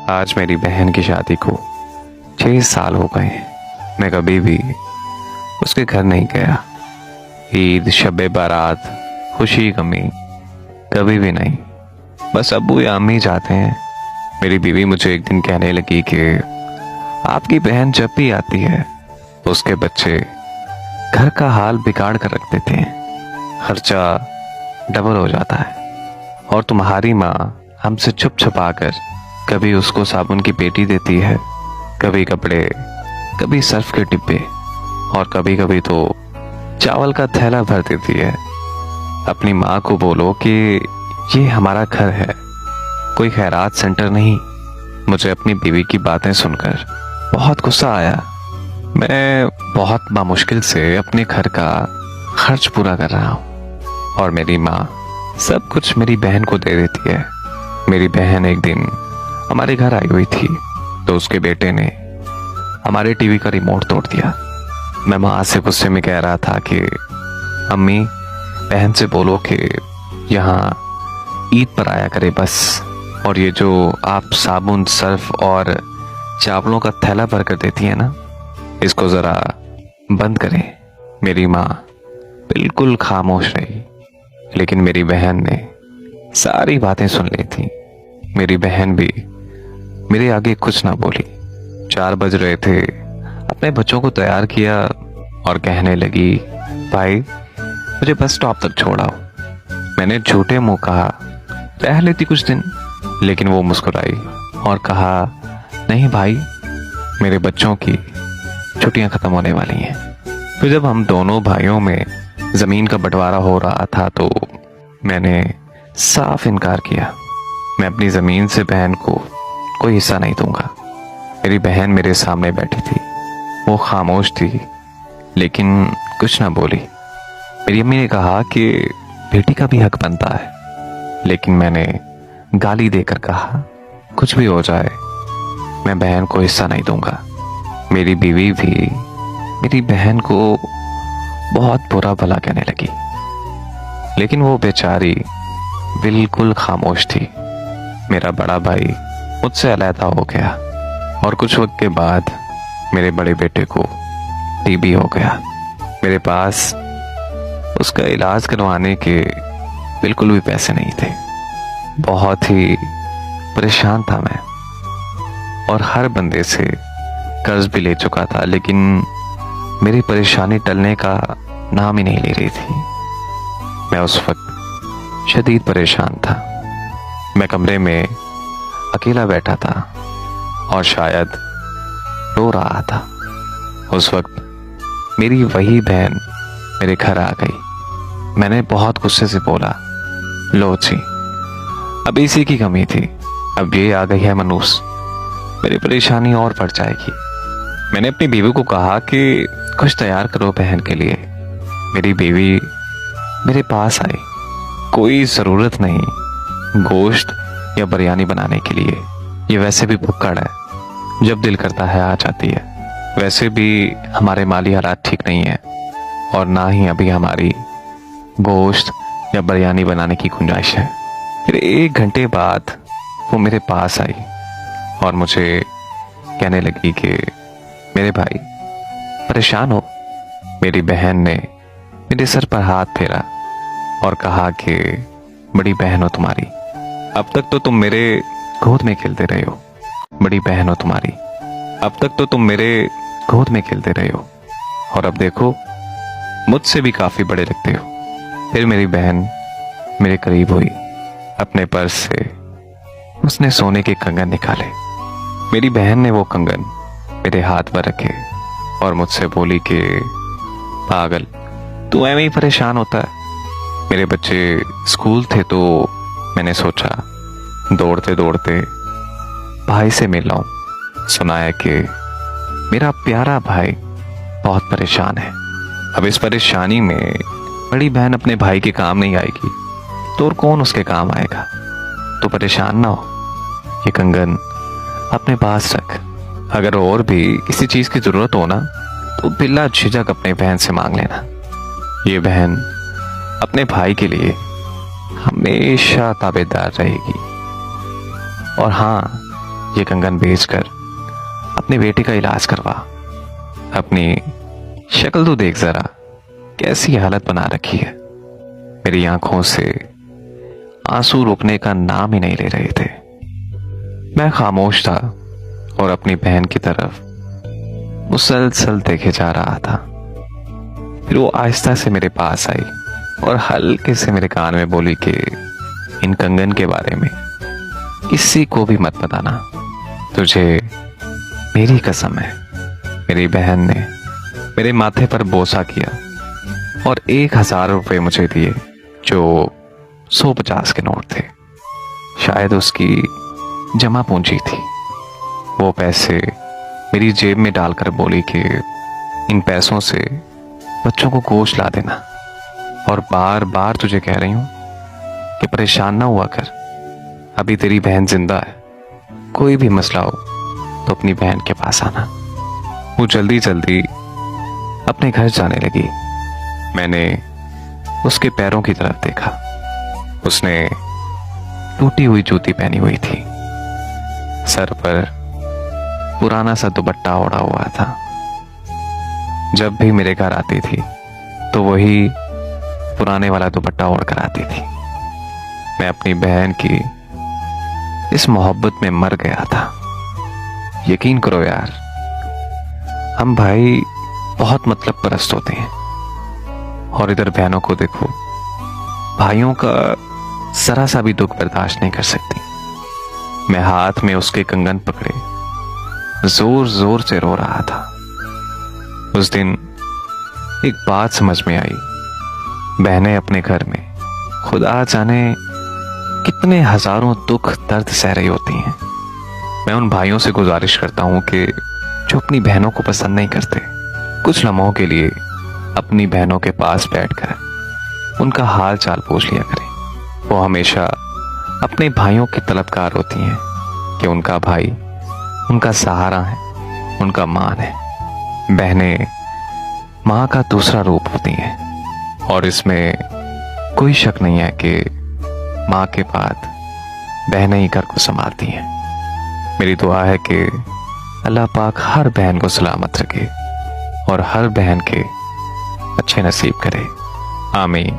आज मेरी बहन की शादी को 6 साल हो गए हैं। मैं कभी भी उसके घर नहीं गया। ईद, शब बारात, खुशी गमी कभी भी नहीं। बस अब्बू या अम्मी जाते हैं। मेरी बीवी मुझे एक दिन कहने लगी कि आपकी बहन जब भी आती है उसके बच्चे घर का हाल बिगाड़ कर रख देते हैं, खर्चा डबल हो जाता है। और तुम्हारी माँ हमसे छुप छुपा कर कभी उसको साबुन की पेटी देती है, कभी कपड़े, कभी सर्फ के डिब्बे और कभी कभी तो चावल का थैला भर देती है। अपनी माँ को बोलो कि ये हमारा घर है, कोई खैरात सेंटर नहीं। मुझे अपनी बीवी की बातें सुनकर बहुत गुस्सा आया। मैं बहुत बामुश्किल से अपने घर का खर्च पूरा कर रहा हूँ और मेरी माँ सब कुछ मेरी बहन को दे देती है। मेरी बहन एक दिन हमारे घर आई हुई थी तो उसके बेटे ने हमारे टीवी का रिमोट तोड़ दिया। मैं माँ से गुस्से में कह रहा था कि अम्मी, बहन से बोलो कि यहाँ ईद पर आया करे बस, और ये जो आप साबुन, सर्फ और चावलों का थैला भर कर देती है ना, इसको ज़रा बंद करें। मेरी माँ बिल्कुल खामोश रही, लेकिन मेरी बहन ने सारी बातें सुन ली थी। मेरी बहन भी मेरे आगे कुछ ना बोली। 4 बज रहे थे, अपने बच्चों को तैयार किया और कहने लगी, भाई मुझे बस स्टॉप तक छोड़ाओ। मैंने झूठे मुंह कहा, रह लेती कुछ दिन, लेकिन वो मुस्कुराई और कहा, नहीं भाई, मेरे बच्चों की छुट्टियां खत्म होने वाली हैं। फिर जब हम दोनों भाइयों में जमीन का बंटवारा हो रहा था तो मैंने साफ इनकार किया। मैं अपनी जमीन से बहन को कोई हिस्सा नहीं दूंगा। मेरी बहन मेरे सामने बैठी थी, वो खामोश थी लेकिन कुछ ना बोली। मेरी अम्मी ने कहा कि बेटी का भी हक बनता है, लेकिन मैंने गाली देकर कहा, कुछ भी हो जाए मैं बहन को हिस्सा नहीं दूंगा। मेरी बीवी भी मेरी बहन को बहुत बुरा भला कहने लगी, लेकिन वो बेचारी बिल्कुल खामोश थी। मेरा बड़ा भाई मुझसे अलहदा हो गया और कुछ वक्त के बाद मेरे बड़े बेटे को टीबी हो गया। मेरे पास उसका इलाज करवाने के बिल्कुल भी पैसे नहीं थे। बहुत ही परेशान था मैं और हर बंदे से कर्ज भी ले चुका था, लेकिन मेरी परेशानी टलने का नाम ही नहीं ले रही थी। मैं उस वक्त शदीद परेशान था। मैं कमरे में अकेला बैठा था और शायद रो रहा था। उस वक्त मेरी वही बहन मेरे घर आ गई। मैंने बहुत गुस्से से बोला, लो जी, अब इसी की कमी थी, अब ये आ गई है मनूस, मेरी परेशानी और बढ़ जाएगी। मैंने अपनी बीवी को कहा कि कुछ तैयार करो बहन के लिए। मेरी बीवी मेरे पास आई। कोई ज़रूरत नहीं गोश्त या बिरयानी बनाने के लिए, ये वैसे भी भुक्कड़ है, जब दिल करता है आ जाती है। वैसे भी हमारे माली हालात ठीक नहीं है और ना ही अभी हमारी गोश्त या बिरयानी बनाने की गुंजाइश है। फिर 1 घंटे बाद वो मेरे पास आई और मुझे कहने लगी कि मेरे भाई परेशान हो। मेरी बहन ने मेरे सर पर हाथ फेरा और कहा कि बड़ी बहन हो तुम्हारी, अब तक तो तुम मेरे गोद में खेलते रहे हो। बड़ी बहन हो तुम्हारी, अब तक तो तुम मेरे गोद में खेलते रहे हो और अब देखो मुझसे भी काफी बड़े लगते हो। फिर मेरी बहन मेरे करीब हुई। अपने पर्स से उसने सोने के कंगन निकाले। मेरी बहन ने वो कंगन मेरे हाथ पर रखे और मुझसे बोली कि पागल, तू ऐਵੇਂ ही परेशान होता है। मेरे बच्चे स्कूल थे तो मैंने सोचा दौड़ते दौड़ते भाई से मिल लाऊं। सुना है कि मेरा प्यारा भाई बहुत परेशान है। अब इस परेशानी में बड़ी बहन अपने भाई के काम नहीं आएगी तो और कौन उसके काम आएगा। तो परेशान ना हो, ये कंगन अपने पास रख। अगर और भी किसी चीज की जरूरत हो ना तो बिला झिझक अपने बहन से मांग लेना। ये बहन अपने भाई के लिए हमेशा ताबेदार रहेगी। और हाँ, ये कंगन बेचकर अपनी बेटी का इलाज करवा। अपनी शक्ल तो देख जरा, कैसी हालत बना रखी है। मेरी आंखों से आंसू रुकने का नाम ही नहीं ले रहे थे। मैं खामोश था और अपनी बहन की तरफ मुसलसल देखे जा रहा था। फिर वो आहिस्ता से मेरे पास आई और हल्के से मेरे कान में बोली कि इन कंगन के बारे में किसी को भी मत बताना। तुझे मेरी कसम है। मेरी बहन ने मेरे माथे पर बोसा किया और 1000 रुपये मुझे दिए, जो 150 के नोट थे। शायद उसकी जमा पूंजी थी। वो पैसे मेरी जेब में डालकर बोली कि इन पैसों से बच्चों को गोश्त ला देना, और बार बार तुझे कह रही हूं कि परेशान ना हुआ कर। अभी तेरी बहन जिंदा है, कोई भी मसला हो तो अपनी बहन के पास आना। वो जल्दी जल्दी अपने घर जाने लगी। मैंने उसके पैरों की तरफ देखा। उसने टूटी हुई जूती पहनी हुई थी, सर पर पुराना सा दुपट्टा ओढ़ा हुआ था। जब भी मेरे घर आती थी तो वही पुराने वाला दुपट्टा ओढ़ कर आती थी। मैं अपनी बहन की इस मोहब्बत में मर गया था। यकीन करो यार, हम भाई बहुत मतलब परस्त होते हैं, और इधर बहनों को देखो, भाइयों का जरा सा भी दुख बर्दाश्त नहीं कर सकती। मैं हाथ में उसके कंगन पकड़े जोर जोर से रो रहा था। उस दिन एक बात समझ में आई। बहनें अपने घर में खुदा जाने कितने हजारों दुख दर्द सह रही होती हैं। मैं उन भाइयों से गुजारिश करता हूं कि जो अपनी बहनों को पसंद नहीं करते, कुछ लम्हों के लिए अपनी बहनों के पास बैठकर उनका हाल चाल पूछ लिया करें। वो हमेशा अपने भाइयों की तलबगार होती हैं कि उनका भाई उनका सहारा है, उनका मान है। बहनें माँ का दूसरा रूप होती हैं, और इसमें कोई शक नहीं है कि माँ के बाद बहनें ही घर को संभालती हैं। मेरी दुआ है कि अल्लाह पाक हर बहन को सलामत रखे और हर बहन के अच्छे नसीब करे। आमीन।